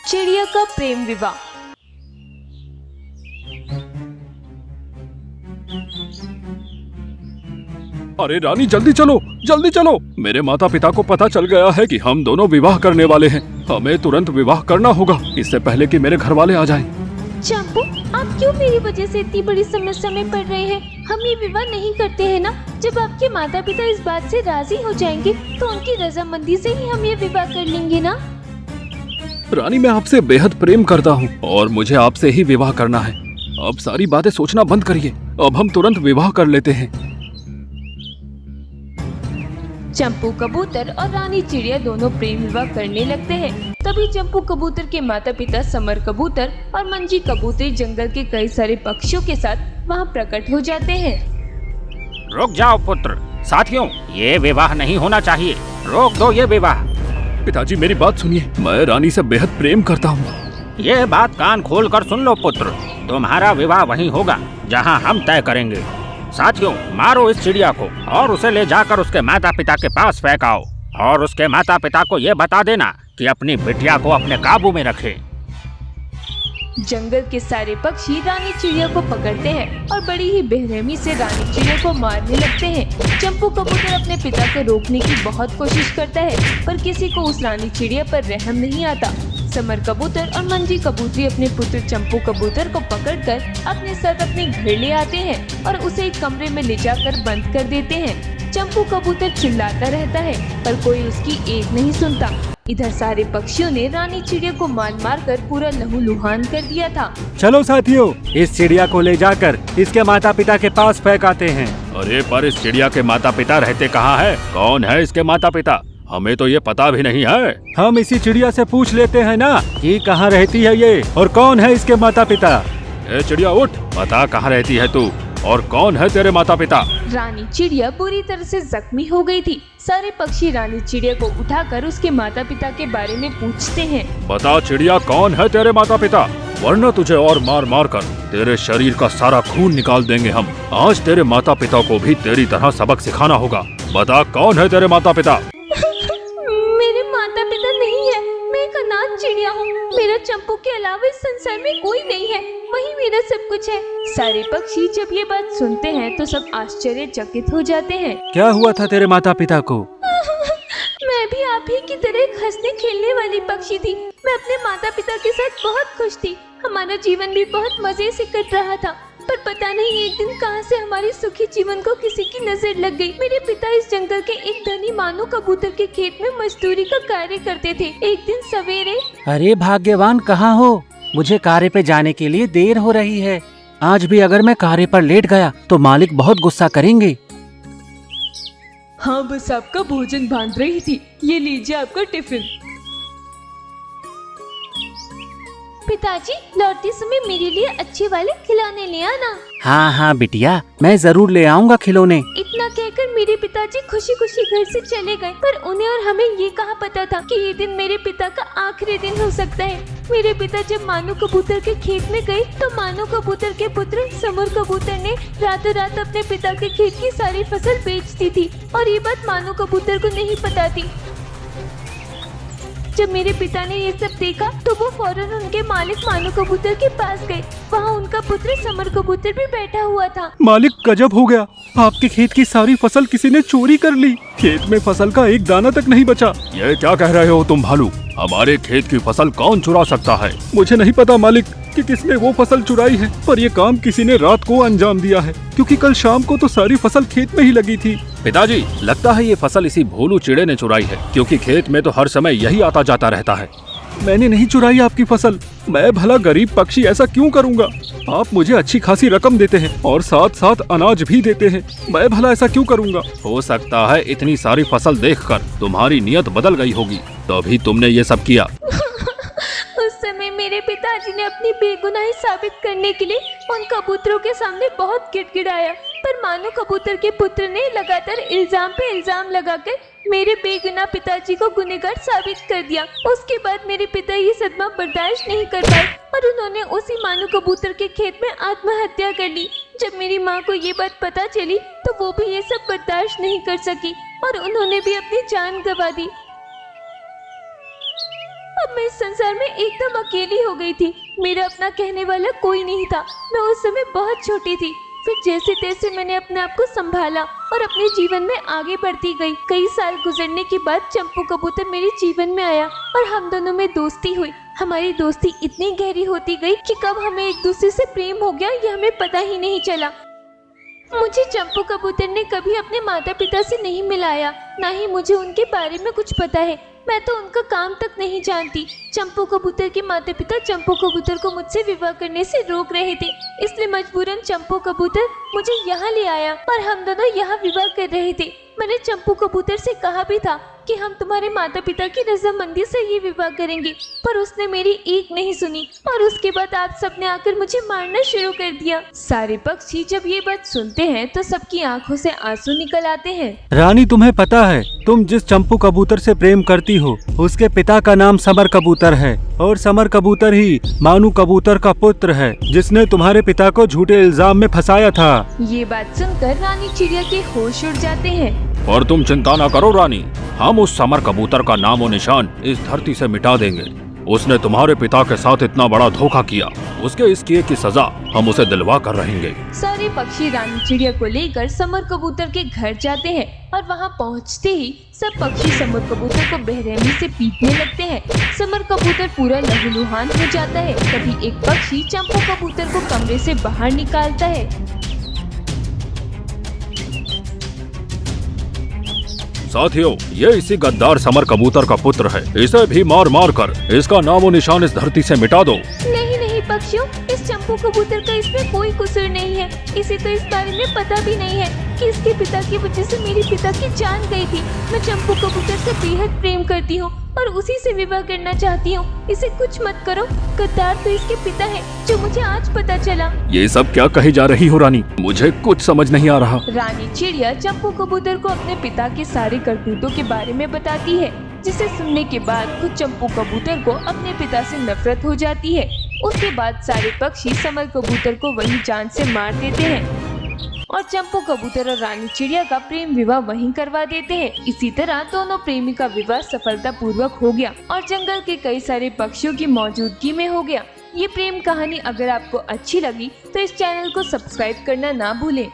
चिड़िया का प्रेम विवाह। अरे रानी जल्दी चलो, जल्दी चलो। मेरे माता पिता को पता चल गया है कि हम दोनों विवाह करने वाले हैं। हमें तुरंत विवाह करना होगा, इससे पहले कि मेरे घर वाले आ जाएं। चंपू, आप क्यों मेरी वजह से इतनी बड़ी समस्या में पड़ रहे हैं? हम ये विवाह नहीं करते हैं ना। जब आपके माता पिता इस बात से राजी हो जाएंगे तो उनकी रजामंदी से ही हम ये विवाह कर लेंगे ना। रानी मैं आपसे बेहद प्रेम करता हूँ और मुझे आपसे ही विवाह करना है। अब सारी बातें सोचना बंद करिए, अब हम तुरंत विवाह कर लेते हैं। चंपू कबूतर और रानी चिड़िया दोनों प्रेम विवाह करने लगते हैं। तभी चंपू कबूतर के माता पिता समर कबूतर और मंजी कबूतर जंगल के कई सारे पक्षियों के साथ वहाँ प्रकट हो जाते हैं। रुक जाओ पुत्र, साथियों ये विवाह नहीं होना चाहिए, रोक दो ये विवाह। पिताजी मेरी बात सुनिए, मैं रानी से बेहद प्रेम करता हूँ। ये बात कान खोल कर सुन लो पुत्र, तुम्हारा विवाह वहीं होगा जहाँ हम तय करेंगे। साथियों मारो इस चिड़िया को और उसे ले जाकर उसके माता पिता के पास फेंकाओ और उसके माता पिता को ये बता देना कि अपनी बिटिया को अपने काबू में रखे। जंगल के सारे पक्षी रानी चिड़िया को पकड़ते हैं और बड़ी ही बेरहमी से रानी चिड़िया को मारने लगते हैं। चंपू कबूतर अपने पिता को रोकने की बहुत कोशिश करता है पर किसी को उस रानी चिड़िया पर रहम नहीं आता। समर कबूतर और मंजी कबूतरी अपने पुत्र चंपू कबूतर को पकड़कर अपने साथ अपने घर ले आते हैं और उसे एक कमरे में ले जाकर बंद कर देते हैं। चंपू कबूतर चिल्लाता रहता है पर कोई उसकी एक नहीं सुनता। इधर सारे पक्षियों ने रानी चिड़िया को मार कर पूरा लहूलुहान कर दिया था। चलो साथियों, इस चिड़िया को ले जाकर इसके माता पिता के पास फेंकाते हैं। अरे पर इस चिड़िया के माता पिता रहते कहाँ है? कौन है इसके माता पिता? हमें तो ये पता भी नहीं है। हम इसी चिड़िया से पूछ लेते हैं ना कि कहाँ रहती है ये और कौन है इसके माता पिता। ए चिड़िया उठ, बता कहाँ रहती है तू और कौन है तेरे माता पिता? रानी चिड़िया बुरी तरह से जख्मी हो गई थी। सारे पक्षी रानी चिड़िया को उठाकर उसके माता पिता के बारे में पूछते हैं। बता चिड़िया कौन है तेरे माता पिता, वरना तुझे और मार मार कर तेरे शरीर का सारा खून निकाल देंगे हम। आज तेरे माता पिता को भी तेरी तरह सबक सिखाना होगा। बता कौन है तेरे माता पिता? मेरे माता पिता नहीं है, मैं एक अनाथ चिड़िया हूँ। मेरा चंपू के अलावा इस संसार में कोई नहीं है, वही मेरा सब कुछ है। सारे पक्षी जब ये बात सुनते हैं तो सब आश्चर्यचकित हो जाते हैं। क्या हुआ था तेरे माता पिता को? मैं भी आप ही की तरह एक हंसने खेलने वाली पक्षी थी। मैं अपने माता पिता के साथ बहुत खुश थी। हमारा जीवन भी बहुत मजे से कट रहा था। पर पता नहीं एक दिन कहां से हमारे सुखी जीवन को किसी की नजर लग गई। मेरे पिता इस जंगल के एक धनी मानो कबूतर के खेत में मजदूरी का कार्य करते थे। एक दिन सवेरे। अरे भाग्यवान, कहाँ हो? मुझे कार्य पे जाने के लिए देर हो रही है। आज भी अगर मैं कार्य पर लेट गया तो मालिक बहुत गुस्सा करेंगे। हाँ, बस आपका भोजन बांध रही थी। ये लीजिए आपका टिफिन। पिताजी, लौटते समय मेरे लिए अच्छे वाले खिलौने ले आना। हाँ हाँ बिटिया, मैं जरूर ले आऊँगा खिलौने। इतना कहकर मेरे पिताजी खुशी खुशी घर से चले गए। पर उन्हें और हमें ये कहाँ पता था कि ये दिन मेरे पिता का आखिरी दिन हो सकता है। मेरे पिता जब मानो कबूतर के खेत में गए तो मानो कबूतर के पुत्र समर कबूतर ने रातों रात अपने पिता के खेत की सारी फसल बेच दी थी और ये बात मानो कबूतर को नहीं पता थी। जब मेरे पिता ने ये सब देखा तो वो फौरन उनके मालिक मानो कबूतर के पास गए। वहाँ उनका पुत्र समर कबूतर भी बैठा हुआ था। मालिक, गजब हो गया, आपके खेत की सारी फसल किसी ने चोरी कर ली। खेत में फसल का एक दाना तक नहीं बचा। ये क्या कह रहे हो तुम भालू? हमारे खेत की फसल कौन चुरा सकता है? मुझे नहीं पता मालिक कि किसने वो फसल चुराई है, पर ये काम किसी ने रात को अंजाम दिया है, क्योंकि कल शाम को तो सारी फसल खेत में ही लगी थी। पिताजी, लगता है ये फसल इसी भोलू चिड़े ने चुराई है, क्योंकि खेत में तो हर समय यही आता जाता रहता है। मैंने नहीं चुराई आपकी फसल। मैं भला गरीब पक्षी ऐसा क्यों करूंगा? आप मुझे अच्छी खासी रकम देते हैं और साथ साथ अनाज भी देते हैं। मैं भला ऐसा क्यों करूंगा? हो सकता है इतनी सारी फसल देखकर तुम्हारी नियत बदल गई होगी, तभी तुमने ये सब किया। उस समय मेरे पिताजी ने अपनी बेगुनाही साबित करने के लिए उन कबूतरों के सामने बहुत गिड़गिड़ाया, पर मानो कबूतर के पुत्र ने लगातार इल्जाम पे इल्जाम लगाकर मेरे बेगुनाह पिताजी को गुनहगार साबित कर दिया। उसके बाद मेरे पिता ये सदमा बर्दाश्त नहीं कर पाए और उन्होंने उसी मानो कबूतर के खेत में आत्महत्या कर ली। जब मेरी माँ को ये बात पता चली तो वो भी ये सब बर्दाश्त नहीं कर सकी और उन्होंने भी अपनी जान गंवा दी। अब मैं इस संसार में एकदम अकेली हो गई थी। मेरा अपना कहने वाला कोई नहीं था। मैं उस समय बहुत छोटी थी। फिर जैसे तैसे मैंने अपने आप को संभाला और अपने जीवन में आगे बढ़ती गई। कई साल गुजरने के बाद चंपू कबूतर मेरे जीवन में आया और हम दोनों में दोस्ती हुई। हमारी दोस्ती इतनी गहरी होती गई कि कब हमें एक दूसरे से प्रेम हो गया ये हमें पता ही नहीं चला। मुझे चंपू कबूतर ने कभी अपने माता पिता से नहीं मिलाया, ना ही मुझे उनके बारे में कुछ पता है। मैं तो उनका काम तक नहीं जानती। चंपू कबूतर के माता पिता चंपू कबूतर को मुझसे विवाह करने से रोक रहे थे, इसलिए मजबूरन चंपू कबूतर मुझे यहाँ ले आया और हम दोनों यहाँ विवाह कर रहे थे। मैंने चंपू कबूतर से कहा भी था कि हम तुम्हारे माता पिता की रजामंदी से ये विवाह करेंगे, पर उसने मेरी एक नहीं सुनी और उसके बाद आप सबने आकर मुझे मारना शुरू कर दिया। सारे पक्षी जब ये बात सुनते हैं तो सबकी आंखों से आंसू निकल आते हैं। रानी, तुम्हें पता है तुम जिस चंपू कबूतर से प्रेम करती हो उसके पिता का नाम समर कबूतर है और समर कबूतर ही मानू कबूतर का पुत्र है जिसने तुम्हारे पिता को झूठे इल्जाम में फंसाया था। ये बात सुनकर रानी चिड़िया के होश उड़ जाते हैं। और तुम चिंता न करो रानी, हम उस समर कबूतर का नामो निशान इस धरती से मिटा देंगे। उसने तुम्हारे पिता के साथ इतना बड़ा धोखा किया, उसके इस किए की सजा हम उसे दिलवा कर रहेंगे। सारे पक्षी रानी चिड़िया को लेकर समर कबूतर के घर जाते हैं और वहां पहुंचते ही सब पक्षी समर कबूतर को बेरहमी से पीटने लगते हैं। समर कबूतर पूरा लहूलुहान हो जाता है। तभी एक पक्षी चंपू कबूतर को कमरे से बाहर निकालता है। साथियों, ये इसी गद्दार समर कबूतर का पुत्र है। इसे भी मार मार कर इसका नामो निशान इस धरती से मिटा दो। नहीं नहीं पक्षियों, इस चंपू कबूतर का इसमें कोई कसूर नहीं है। इसे तो इस बारे में पता भी नहीं है कि इसके पिता की वजह से मेरे पिता की जान गई थी। मैं चंपू कबूतर से बेहद प्रेम करती हूँ और उसी से विवाह करना चाहती हूँ। इसे कुछ मत करो। गद्दार तो इसके पिता है, जो मुझे आज पता चला। ये सब क्या कही जा रही हो रानी? मुझे कुछ समझ नहीं आ रहा। रानी चिड़िया चंपू कबूतर को अपने पिता के सारे करतूतों के बारे में बताती है, जिसे सुनने के बाद खुद चंपू कबूतर को अपने पिता से नफरत हो जाती है। उसके बाद सारे पक्षी समर कबूतर को वहीं जान से मार देते हैं और चंपू कबूतर और रानी चिड़िया का प्रेम विवाह वहीं करवा देते हैं। इसी तरह दोनों प्रेमी का विवाह सफलतापूर्वक हो गया और जंगल के कई सारे पक्षियों की मौजूदगी में हो गया। ये प्रेम कहानी अगर आपको अच्छी लगी तो इस चैनल को सब्सक्राइब करना ना भूलें।